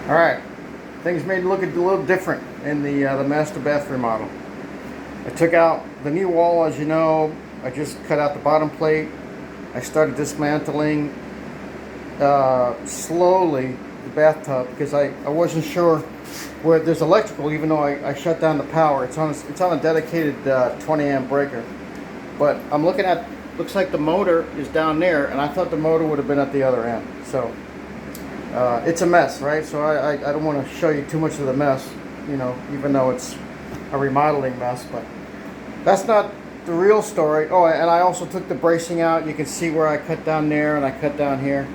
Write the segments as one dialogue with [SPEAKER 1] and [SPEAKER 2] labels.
[SPEAKER 1] All right, things made it look a little different in the master bath remodel. I took out the knee wall, as you know. I just cut out the bottom plate. I started dismantling slowly the bathtub because I wasn't sure where there's electrical, even though I shut down the power. It's on a dedicated 20 amp breaker. But I'm looking at, looks like the motor is down there, and I thought the motor would have been at the other end. So it's a mess, right? So I don't want to show you too much of the mess, you know, even though it's a remodeling mess. But that's not the real story. Oh, and I also took the bracing out. You can see where I cut down there and I cut down here.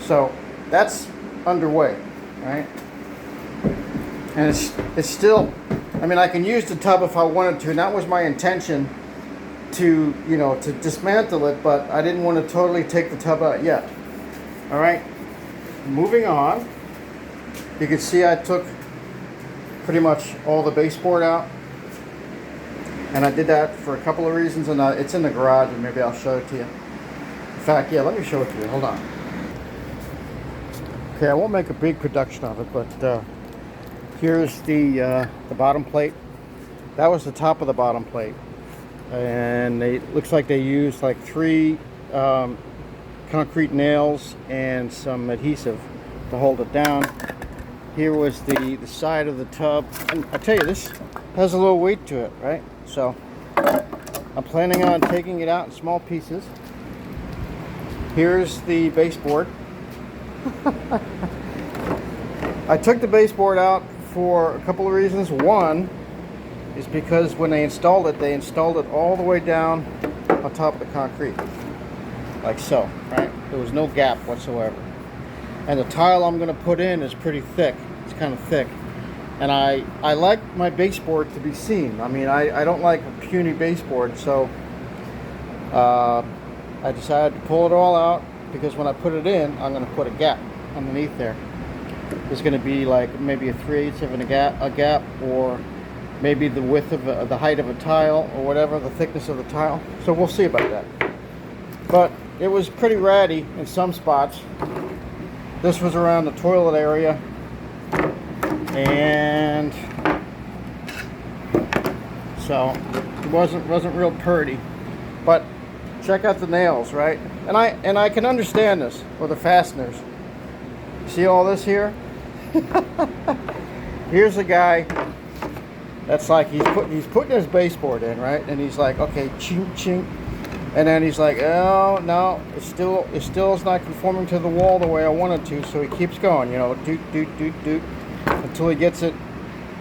[SPEAKER 1] So that's underway, right? And it's still, I mean, I can use the tub if I wanted to, and that was my intention, to, you know, to dismantle it, but I didn't want to totally take the tub out yet. All right, moving on. You can see I took pretty much all the baseboard out, and I did that for a couple of reasons, and it's in the garage, and maybe I'll show it to you. In fact, yeah, let me show it to you. Hold on. Okay, I won't make a big production of it, but here's the bottom plate. That was the top of the bottom plate, and it looks like they used like 3 concrete nails and some adhesive to hold it down. Here was the side of the tub, and I tell you, this has a little weight to it, right? So I'm planning on taking it out in small pieces. Here's the baseboard. I took the baseboard out for a couple of reasons. One is because when they installed it all the way down on top of the concrete, like so, right? There was no gap whatsoever. And the tile I'm going to put in is pretty thick. It's kind of thick. And I like my baseboard to be seen. I mean, I don't like a puny baseboard, so I decided to pull it all out, because when I put it in, I'm going to put a gap underneath there. There's going to be like maybe a 3/8 of a gap, or maybe the width of the height of a tile, or whatever, the thickness of the tile. So we'll see about that. But it was pretty ratty in some spots. This was around the toilet area, and so it wasn't real pretty. But check out the nails, right? And I can understand this, or the fasteners. See all this here? Here's a guy that's like, he's putting his baseboard in, right? And he's like, okay, chink chink, and then he's like, oh no, it still is not conforming to the wall the way I wanted to. So he keeps going, you know, doot doot doot doot, until he gets it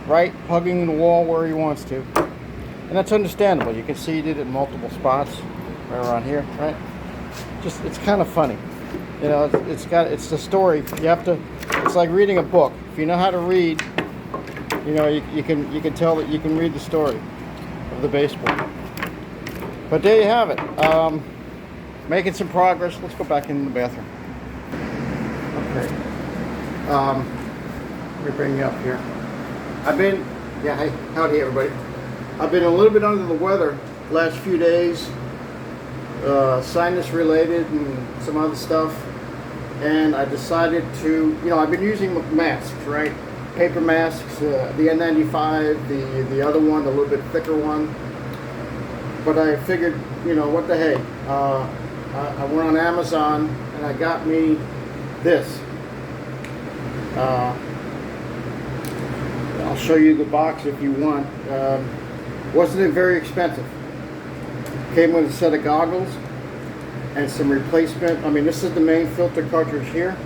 [SPEAKER 1] right, hugging the wall where he wants to. And that's understandable. You can see he did it in multiple spots, right around here, right? Just, it's kind of funny, you know. It's the story. You have to. It's like reading a book. If you know how to read, you know, you can tell that you can read the story of the baseboard. But there you have it. Making some progress. Let's go back in the bathroom. Okay. Let me bring you up here. Yeah, hey, howdy everybody. I've been a little bit under the weather last few days, sinus related and some other stuff, and I decided to, you know, I've been using masks, right? Paper masks, the N95, the other one, the little bit thicker one. But I figured, you know, what the heck? I went on Amazon and I got me this. I'll show you the box if you want. Wasn't very expensive. Came with a set of goggles and some replacement. I mean, this is the main filter cartridge here.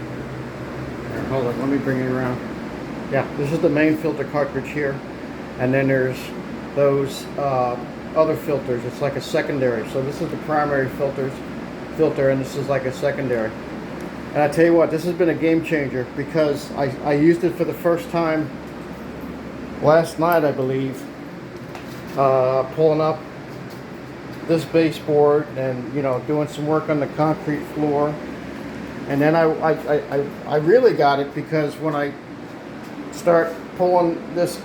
[SPEAKER 1] Hold on, let me bring it around. Yeah, this is the main filter cartridge here, and then there's those other filters. It's like a secondary. So this is the primary filter, and this is like a secondary. And I tell you what, this has been a game changer, because I used it for the first time last night, I believe, pulling up this baseboard and, you know, doing some work on the concrete floor. And then I really got it, because when I start pulling this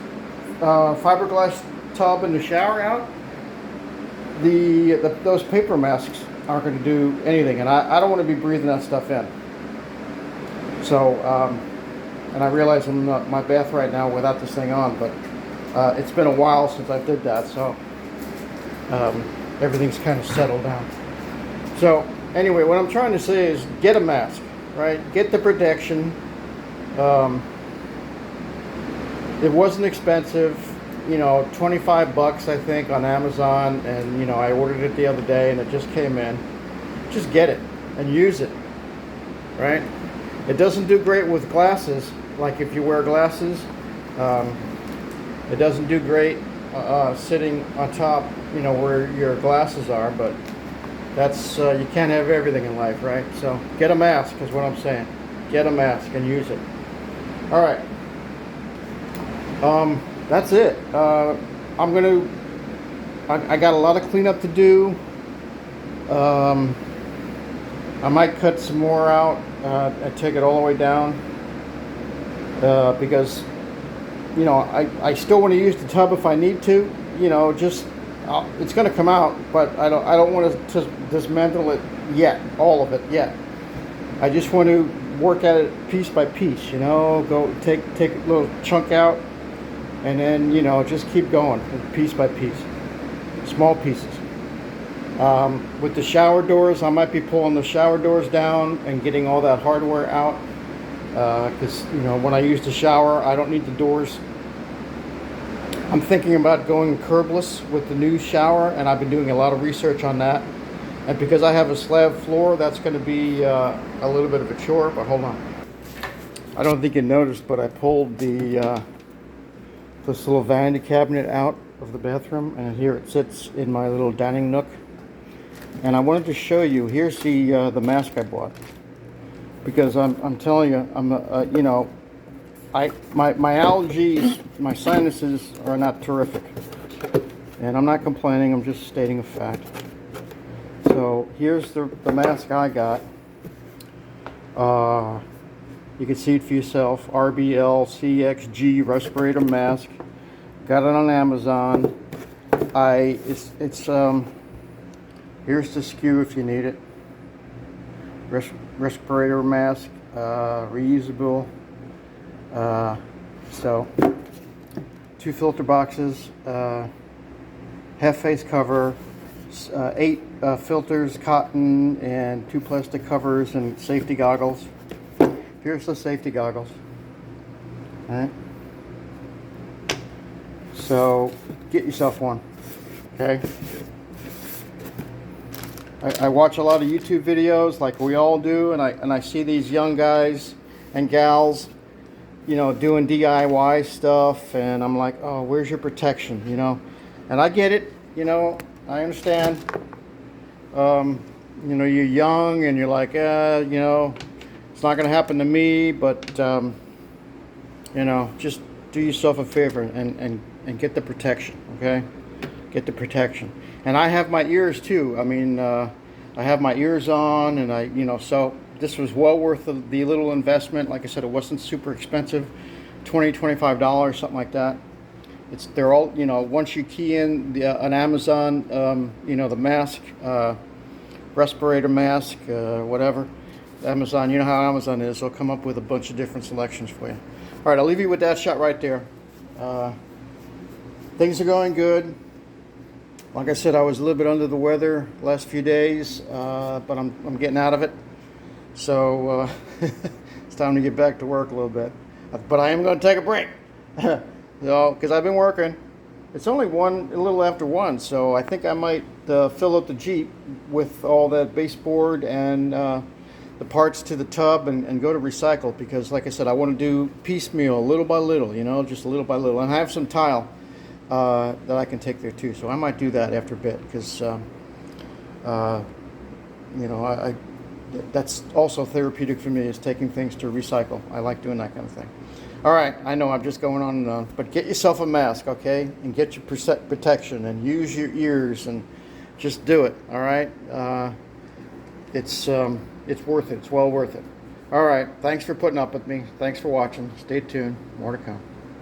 [SPEAKER 1] fiberglass tub in the shower out, those paper masks aren't going to do anything, and I don't want to be breathing that stuff in. So And I realize I'm not in my bath right now without this thing on, but it's been a while since I did that, so everything's kind of settled down. So anyway, what I'm trying to say is get a mask, right? Get the protection. It wasn't expensive, you know, 25 bucks I think on Amazon, and you know, I ordered it the other day and it just came in. Just get it and use it, right? It doesn't do great with glasses, like if you wear glasses. It doesn't do great sitting on top, you know, where your glasses are, but that's, you can't have everything in life, right? So get a mask is what I'm saying. Get a mask and use it. All right. That's it. I got a lot of cleanup to do. I might cut some more out and take it all the way down because, you know, I still want to use the tub if I need to. You know, just it's going to come out, but I don't want to dismantle it yet, all of it yet. I just want to work at it piece by piece. You know, go take a little chunk out, and then, you know, just keep going piece by piece, small pieces. With the shower doors, I might be pulling the shower doors down and getting all that hardware out, because, you know, when I use the shower, I don't need the doors. I'm thinking about going curbless with the new shower, and I've been doing a lot of research on that. And because I have a slab floor, that's going to be a little bit of a chore, but hold on. I don't think you noticed, but I pulled this little vanity cabinet out of the bathroom, and here it sits in my little dining nook. And I wanted to show you, here's the mask I bought, because I'm telling you, you know, my allergies, my sinuses are not terrific, and I'm not complaining, I'm just stating a fact. So here's the mask I got. You can see it for yourself. RBL CXG respirator mask. Got it on Amazon. Here's the SKU if you need it. Respirator mask, reusable. So 2 filter boxes, half face cover, 8 filters, cotton, and 2 plastic covers, and safety goggles. Here's the safety goggles. All right. So get yourself one. Okay. I watch a lot of YouTube videos like we all do, and I see these young guys and gals, you know, doing DIY stuff, and I'm like, oh, where's your protection, you know? And I get it, you know, I understand. You know, you're young and you're like, you know, it's not going to happen to me, but, you know, just do yourself a favor and get the protection, okay? Get the protection. And I have my ears too. I mean, I have my ears on, and you know, so this was well worth the little investment. Like I said, it wasn't super expensive, $20, $25, something like that. They're all, you know, once you key in an Amazon, you know, the mask, respirator mask, whatever, Amazon, you know how Amazon is, they'll come up with a bunch of different selections for you. All right, I'll leave you with that shot right there. Things are going good. Like I said, I was a little bit under the weather last few days, but I'm getting out of it. So it's time to get back to work a little bit. But I am going to take a break, because I've been working. It's only a little after 1, so I think I might fill up the Jeep with all that baseboard and the parts to the tub and go to recycle, because, like I said, I want to do piecemeal, little by little, you know, just little by little. And I have some tile that I can take there too, so I might do that after a bit, because you know, that's also therapeutic for me, is taking things to recycle. I like doing that kind of thing. All right, I know I'm just going on and on, but get yourself a mask, okay, and get your protection, and use your ears, and just do it. All right, it's worth it. It's well worth it. All right, thanks for putting up with me. Thanks for watching. Stay tuned. More to come.